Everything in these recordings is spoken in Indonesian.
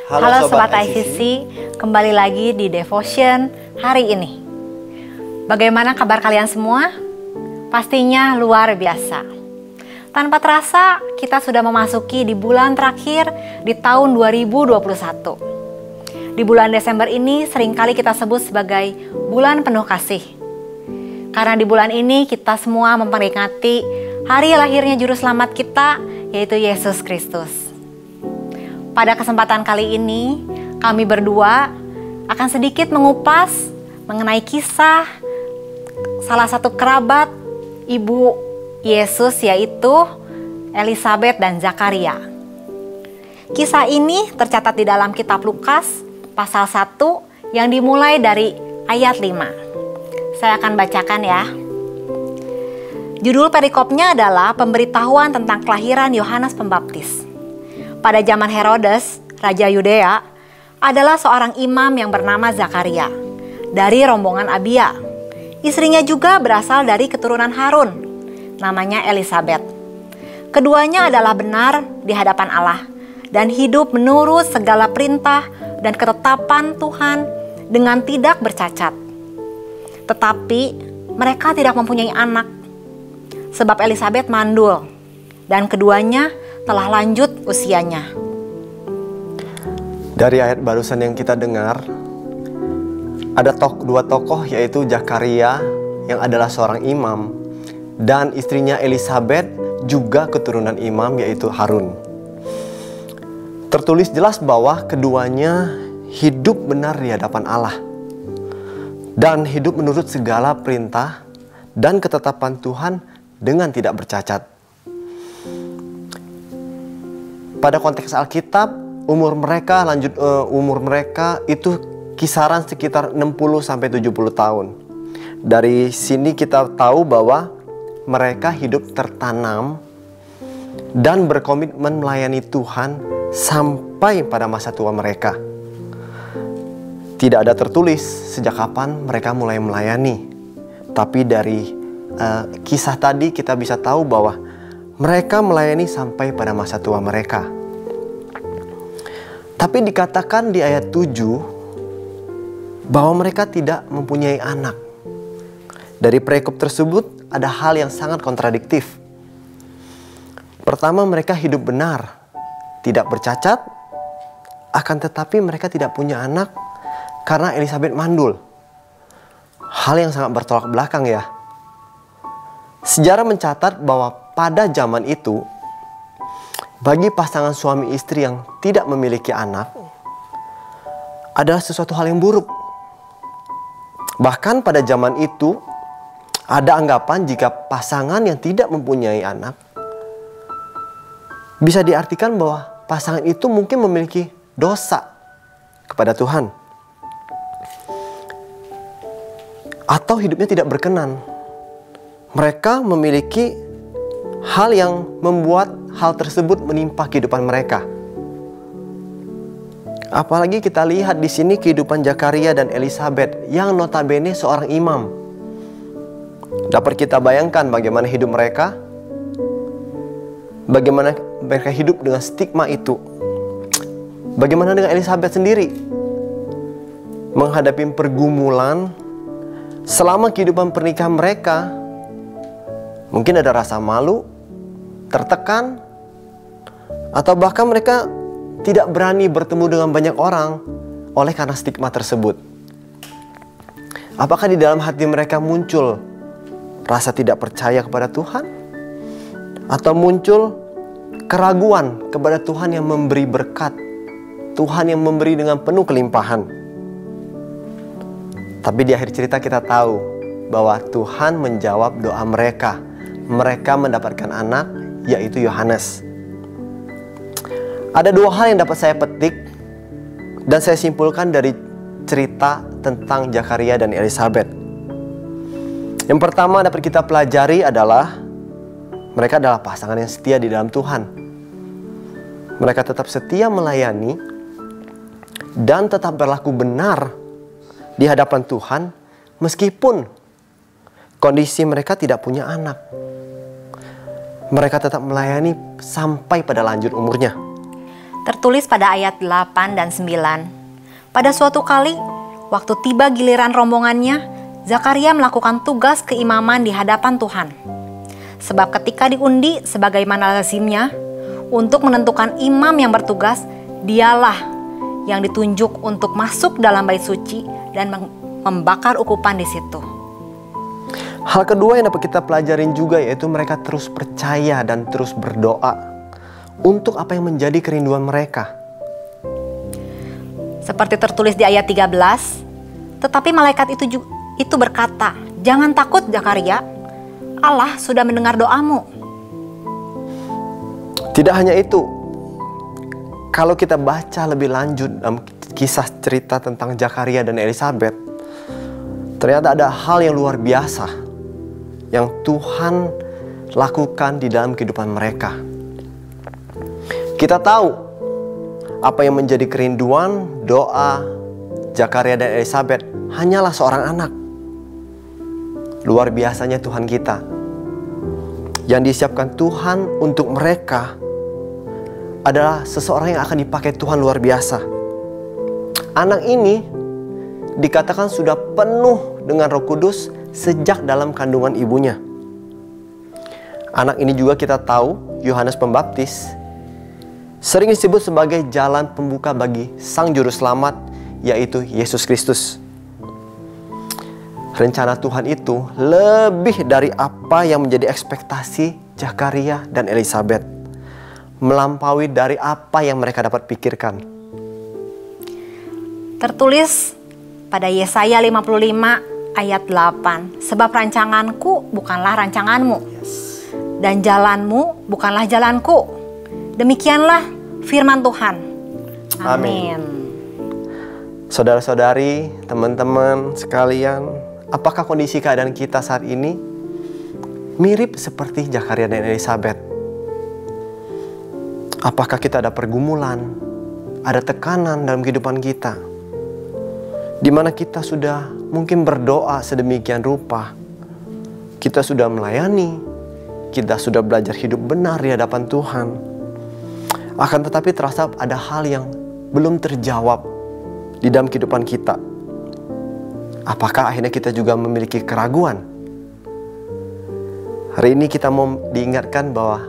Halo Sobat ICC, kembali lagi di Devotion hari ini. Bagaimana kabar kalian semua? Pastinya luar biasa. Tanpa terasa, kita sudah memasuki di bulan terakhir di tahun 2021. Di bulan Desember ini seringkali kita sebut sebagai bulan penuh kasih. Karena di bulan ini kita semua memperingati hari lahirnya Juru Selamat kita, yaitu Yesus Kristus. Pada kesempatan kali ini, kami berdua akan sedikit mengupas mengenai kisah salah satu kerabat ibu Yesus, yaitu Elisabet dan Zakaria. Kisah ini tercatat di dalam kitab Lukas pasal 1 yang dimulai dari ayat 5. Saya akan bacakan ya. Judul perikopnya adalah pemberitahuan tentang kelahiran Yohanes Pembaptis. Pada zaman Herodes, Raja Yudea, adalah seorang imam yang bernama Zakaria dari rombongan Abia. Istrinya juga berasal dari keturunan Harun, namanya Elisabet. Keduanya adalah benar di hadapan Allah dan hidup menurut segala perintah dan ketetapan Tuhan dengan tidak bercacat. Tetapi mereka tidak mempunyai anak, sebab Elisabet mandul dan keduanya telah lanjut usianya. Dari ayat barusan yang kita dengar, ada dua tokoh, yaitu Zakaria yang adalah seorang imam dan istrinya Elisabet juga keturunan imam, yaitu Harun. Tertulis jelas bahwa keduanya hidup benar di hadapan Allah dan hidup menurut segala perintah dan ketetapan Tuhan dengan tidak bercacat. Pada konteks Alkitab, umur mereka itu kisaran sekitar 60-70 tahun. Dari sini kita tahu bahwa mereka hidup tertanam dan berkomitmen melayani Tuhan sampai pada masa tua mereka. Tidak ada tertulis sejak kapan mereka mulai melayani. Tapi dari kisah tadi kita bisa tahu bahwa mereka melayani sampai pada masa tua mereka. Tapi dikatakan di ayat 7 bahwa mereka tidak mempunyai anak. Dari perikop tersebut ada hal yang sangat kontradiktif. Pertama, mereka hidup benar, tidak bercacat, akan tetapi mereka tidak punya anak karena Elisabet mandul. Hal yang sangat bertolak belakang ya. Sejarah mencatat bahwa pada zaman itu, bagi pasangan suami istri yang tidak memiliki anak adalah sesuatu hal yang buruk. Bahkan pada zaman itu ada anggapan jika pasangan yang tidak mempunyai anak bisa diartikan bahwa pasangan itu mungkin memiliki dosa kepada Tuhan atau hidupnya tidak berkenan. Mereka memiliki hal yang membuat hal tersebut menimpa kehidupan mereka. Apalagi kita lihat di sini kehidupan Zakaria dan Elisabet yang notabene seorang imam. Dapat kita bayangkan bagaimana hidup mereka, bagaimana mereka hidup dengan stigma itu. Bagaimana dengan Elisabet sendiri menghadapi pergumulan selama kehidupan pernikahan mereka. Mungkin ada rasa malu, tertekan, atau bahkan mereka tidak berani bertemu dengan banyak orang oleh karena stigma tersebut. Apakah di dalam hati mereka muncul rasa tidak percaya kepada Tuhan? Atau muncul keraguan kepada Tuhan yang memberi berkat, Tuhan yang memberi dengan penuh kelimpahan? Tapi di akhir cerita kita tahu bahwa Tuhan menjawab doa mereka. Mereka mendapatkan anak, yaitu Yohanes. Ada dua hal yang dapat saya petik dan saya simpulkan dari cerita tentang Zakaria dan Elisabet. Yang pertama dapat kita pelajari adalah mereka adalah pasangan yang setia di dalam Tuhan. Mereka tetap setia melayani dan tetap berlaku benar di hadapan Tuhan meskipun kondisi mereka tidak punya anak. Mereka tetap melayani sampai pada lanjut umurnya. Tertulis pada ayat 8 dan 9. Pada suatu kali, waktu tiba giliran rombongannya, Zakaria melakukan tugas keimaman di hadapan Tuhan. Sebab ketika diundi sebagaimana lazimnya, untuk menentukan imam yang bertugas, dialah yang ditunjuk untuk masuk dalam bait suci dan membakar ukupan di situ. Hal kedua yang dapat kita pelajarin juga yaitu mereka terus percaya dan terus berdoa untuk apa yang menjadi kerinduan mereka. Seperti tertulis di ayat 13, tetapi malaikat itu berkata, "Jangan takut Zakaria, Allah sudah mendengar doamu." Tidak hanya itu, kalau kita baca lebih lanjut dalam kisah cerita tentang Zakaria dan Elisabet, ternyata ada hal yang luar biasa yang Tuhan lakukan di dalam kehidupan mereka. Kita tahu apa yang menjadi kerinduan doa Zakaria dan Elisabet hanyalah seorang anak. Luar biasanya Tuhan kita yang disiapkan Tuhan untuk mereka adalah seseorang yang akan dipakai Tuhan luar biasa. Anak ini dikatakan sudah penuh dengan Roh Kudus sejak dalam kandungan ibunya. Anak ini juga kita tahu, Yohanes Pembaptis, sering disebut sebagai jalan pembuka bagi Sang Juru Selamat, yaitu Yesus Kristus. Rencana Tuhan itu lebih dari apa yang menjadi ekspektasi Zakaria dan Elisabet, melampaui dari apa yang mereka dapat pikirkan. Tertulis pada Yesaya 55 ayat 8, sebab rancanganku bukanlah rancanganmu, dan jalanmu bukanlah jalanku. Demikianlah firman Tuhan. Amin. Saudara-saudari, teman-teman sekalian, apakah kondisi keadaan kita saat ini mirip seperti Zakaria dan Elisabet? Apakah kita ada pergumulan, ada tekanan dalam kehidupan kita, di mana kita sudah mungkin berdoa sedemikian rupa, kita sudah melayani, kita sudah belajar hidup benar di hadapan Tuhan, akan tetapi terasa ada hal yang belum terjawab di dalam kehidupan kita. Apakah akhirnya kita juga memiliki keraguan? Hari ini kita mau diingatkan bahwa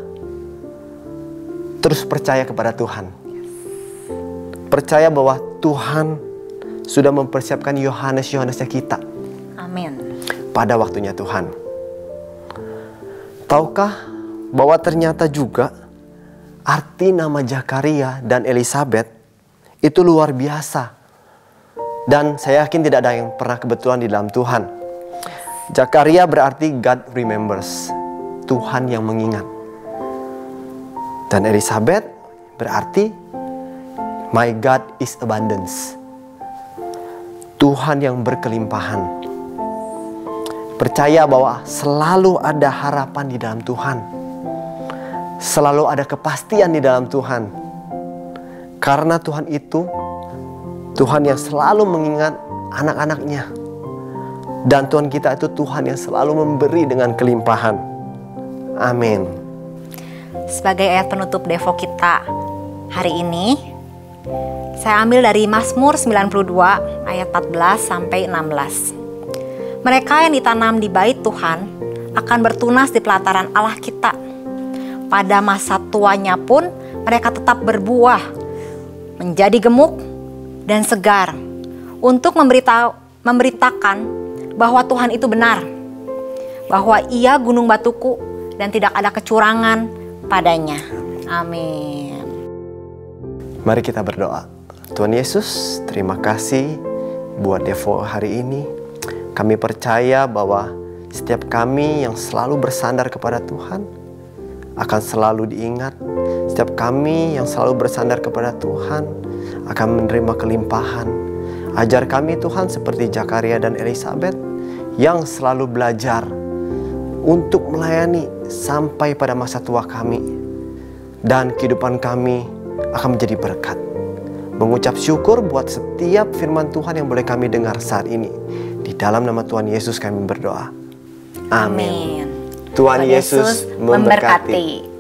terus percaya kepada Tuhan. Percaya bahwa Tuhan sudah mempersiapkan Yohanes-Yohanesnya kita. Amin. Pada waktunya Tuhan. Tahukah bahwa ternyata juga arti nama Zakaria dan Elisabet itu luar biasa. Dan saya yakin tidak ada yang pernah kebetulan di dalam Tuhan. Zakaria berarti God remembers, Tuhan yang mengingat. Dan Elisabet berarti My God is abundance, Tuhan yang berkelimpahan. Percaya bahwa selalu ada harapan di dalam Tuhan, selalu ada kepastian di dalam Tuhan. Karena Tuhan itu Tuhan yang selalu mengingat anak-anaknya. Dan Tuhan kita itu Tuhan yang selalu memberi dengan kelimpahan. Amin. Sebagai ayat penutup Devo kita hari ini, saya ambil dari Mazmur 92 ayat 14 sampai 16. Mereka yang ditanam di bait Tuhan akan bertunas di pelataran Allah kita. Pada masa tuanya pun mereka tetap berbuah, menjadi gemuk dan segar, untuk memberitakan bahwa Tuhan itu benar, bahwa Ia gunung batuku dan tidak ada kecurangan padanya. Amin. Mari kita berdoa. Tuhan Yesus, terima kasih buat Devo hari ini. Kami percaya bahwa setiap kami yang selalu bersandar kepada Tuhan akan selalu diingat. Setiap kami yang selalu bersandar kepada Tuhan akan menerima kelimpahan. Ajar kami Tuhan seperti Zakaria dan Elisabet yang selalu belajar untuk melayani sampai pada masa tua kami. Dan kehidupan kami akan menjadi berkat. Mengucap syukur buat setiap firman Tuhan yang boleh kami dengar saat ini. Di dalam nama Tuhan Yesus kami berdoa. Amin. Tuhan Yesus memberkati.